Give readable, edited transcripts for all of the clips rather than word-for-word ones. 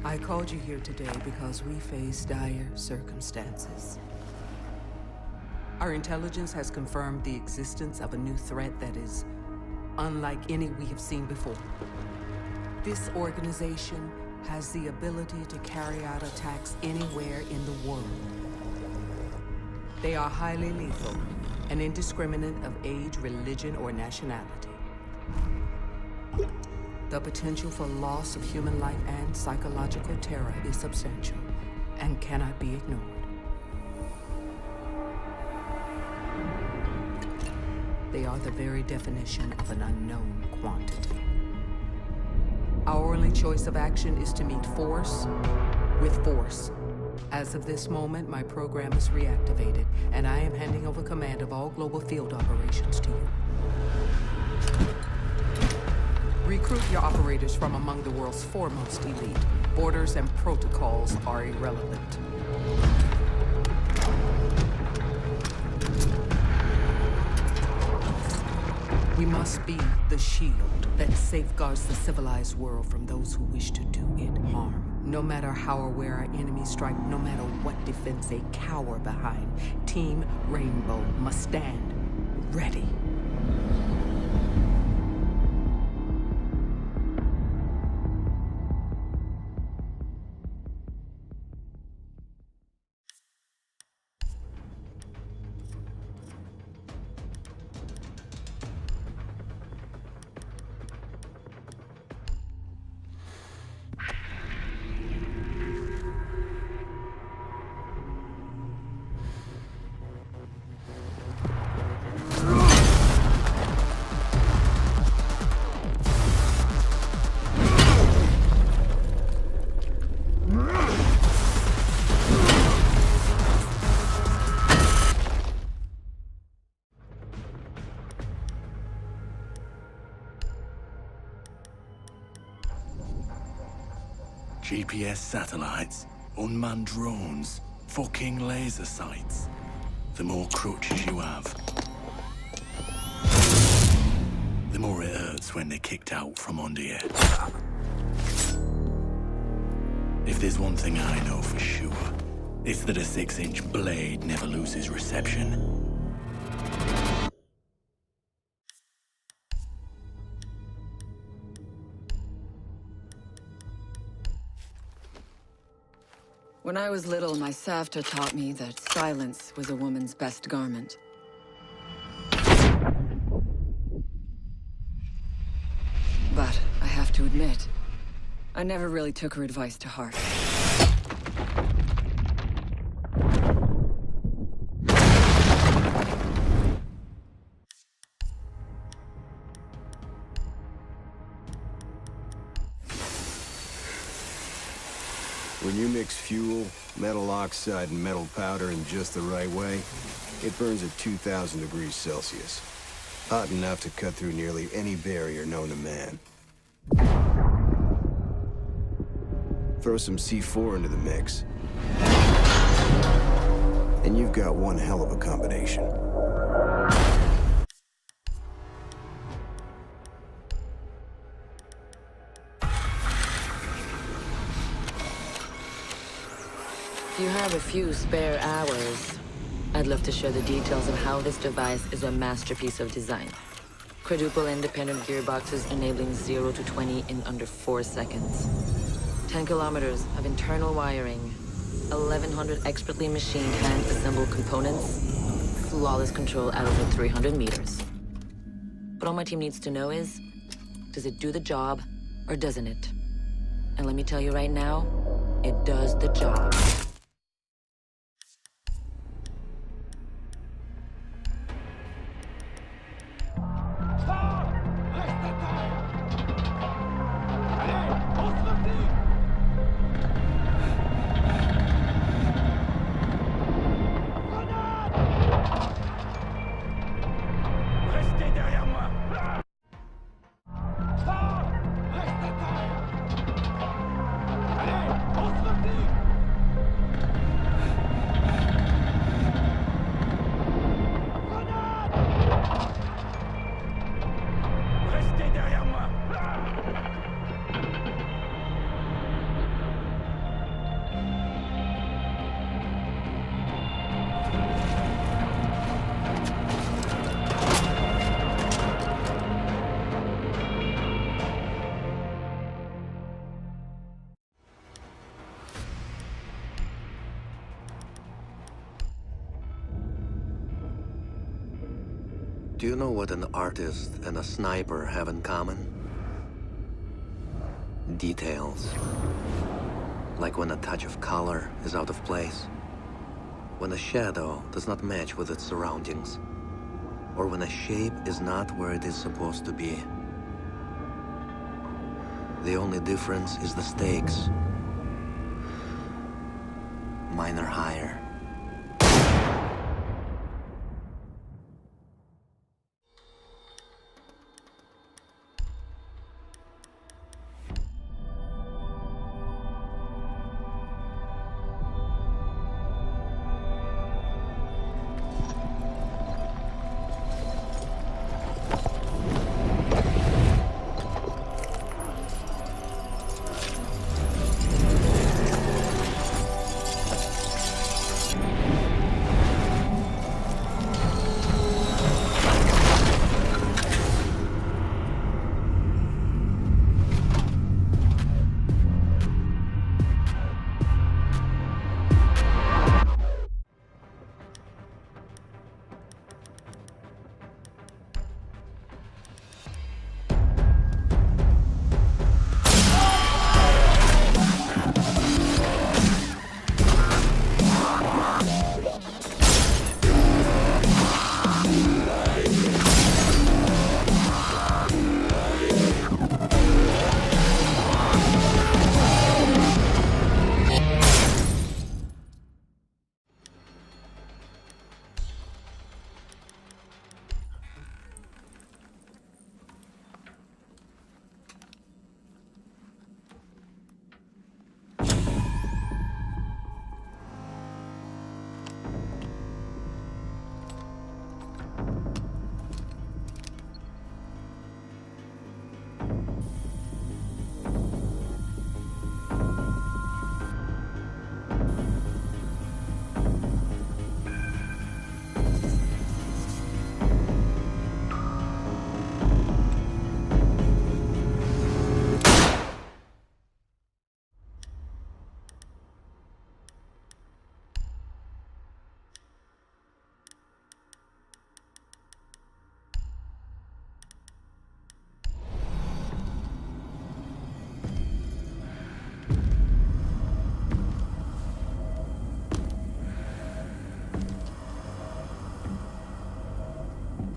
I called you here today because we face dire circumstances. Our intelligence has confirmed the existence of a new threat that is unlike any we have seen before. This organization has the ability to carry out attacks anywhere in the world. They are highly lethal and indiscriminate of age, religion, or nationality. The potential for loss of human life and psychological terror is substantial and cannot be ignored. They are the very definition of an unknown quantity. Our only choice of action is to meet force with force. As of this moment, my program is reactivated, and I am handing over command of all global field operations to you. Recruit your operators from among the world's foremost elite. Orders and protocols are irrelevant. We must be the shield that safeguards the civilized world from those who wish to do it harm. No matter how or where our enemies strike, no matter what defense they cower behind, Team Rainbow must stand ready. GPS satellites, unmanned drones, fucking laser sights. The more crutches you have, the more it hurts when they're kicked out from under you. If there's one thing I know for sure, it's that a 6-inch blade never loses reception. When I was little, my Savta taught me that silence was a woman's best garment. But I have to admit, I never really took her advice to heart. When you mix fuel, metal oxide, and metal powder in just the right way, it burns at 2,000 degrees Celsius. Hot enough to cut through nearly any barrier known to man. Throw some C4 into the mix, and you've got one hell of a combination. If you have a few spare hours, I'd love to share the details of how this device is a masterpiece of design. Quadruple independent gearboxes enabling 0 to 20 in under 4 seconds. 10 kilometers of internal wiring, 1,100 expertly machined hand-assembled components, flawless control at over 300 meters. What all my team needs to know is, does it do the job or doesn't it? And let me tell you right now, it does the job. Do you know what an artist and a sniper have in common? Details. Like when a touch of color is out of place. When a shadow does not match with its surroundings. Or when a shape is not where it is supposed to be. The only difference is the stakes. Mine are higher.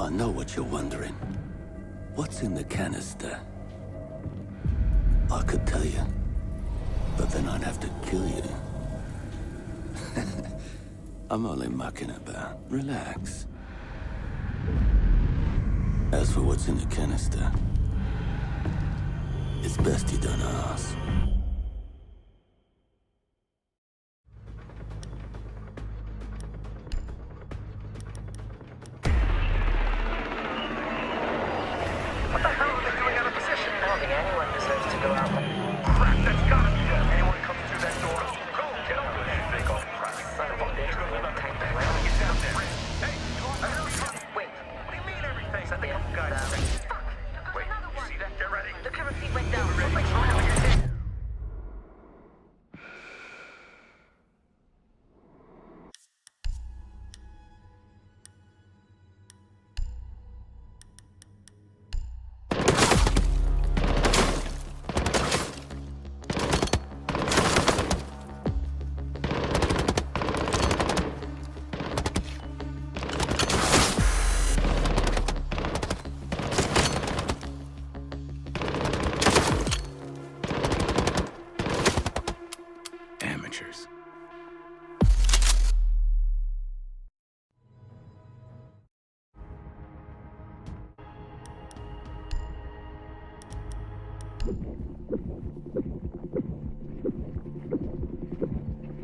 I know what you're wondering. What's in the canister? I could tell you, but then I'd have to kill you. I'm only mucking about. Relax. As for what's in the canister, it's best you don't ask.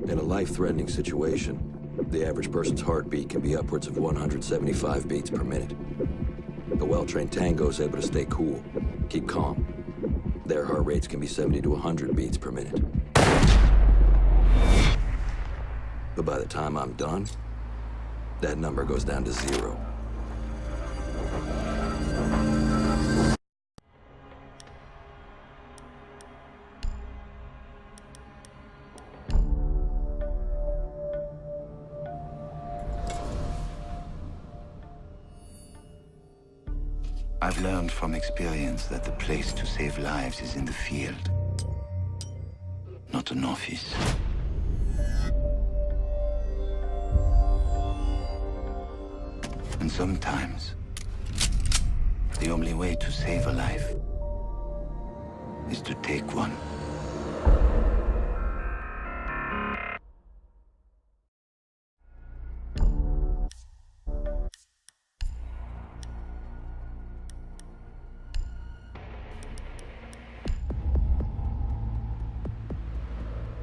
In a life-threatening situation, the average person's heartbeat can be upwards of 175 beats per minute. A well-trained tango is able to stay cool, keep calm. Their heart rates can be 70 to 100 beats per minute. But by the time I'm done, that number goes down to 0. I've learned from experience that the place to save lives is in the field, not an office. And sometimes, the only way to save a life is to take one.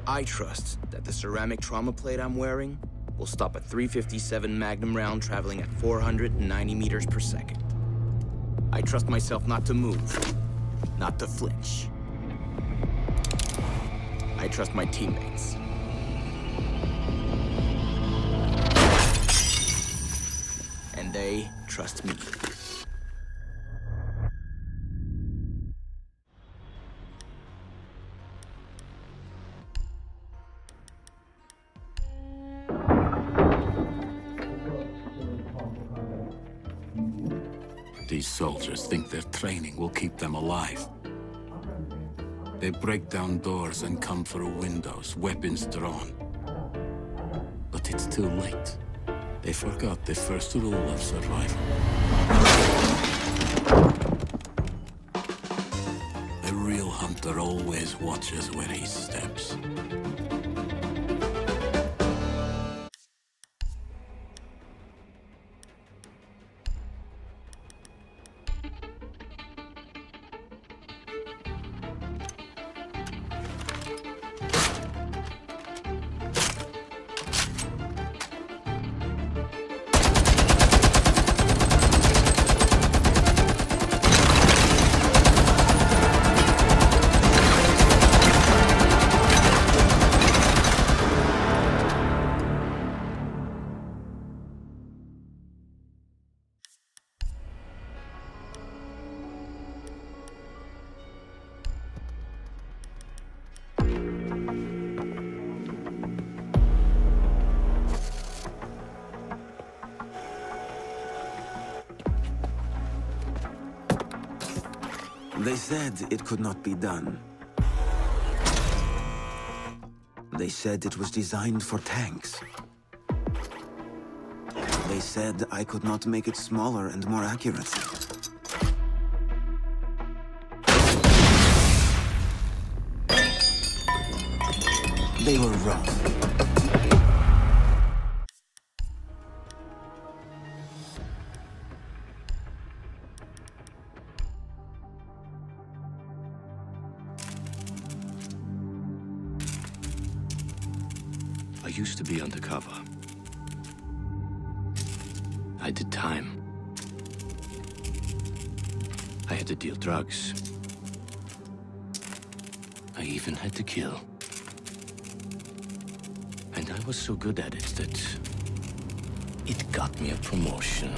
I trust that the ceramic trauma plate I'm wearing will stop a .357 Magnum round traveling at 490 meters per second. I trust myself not to move, not to flinch. I trust my teammates. And they trust me. These soldiers think their training will keep them alive. They break down doors and come through windows, weapons drawn. But it's too late. They forgot the first rule of survival. A real hunter always watches where he steps. They said it could not be done. They said it was designed for tanks. They said I could not make it smaller and more accurate. They were wrong. I used to be undercover. I did time. I had to deal drugs. I even had to kill. And I was so good at it that it got me a promotion.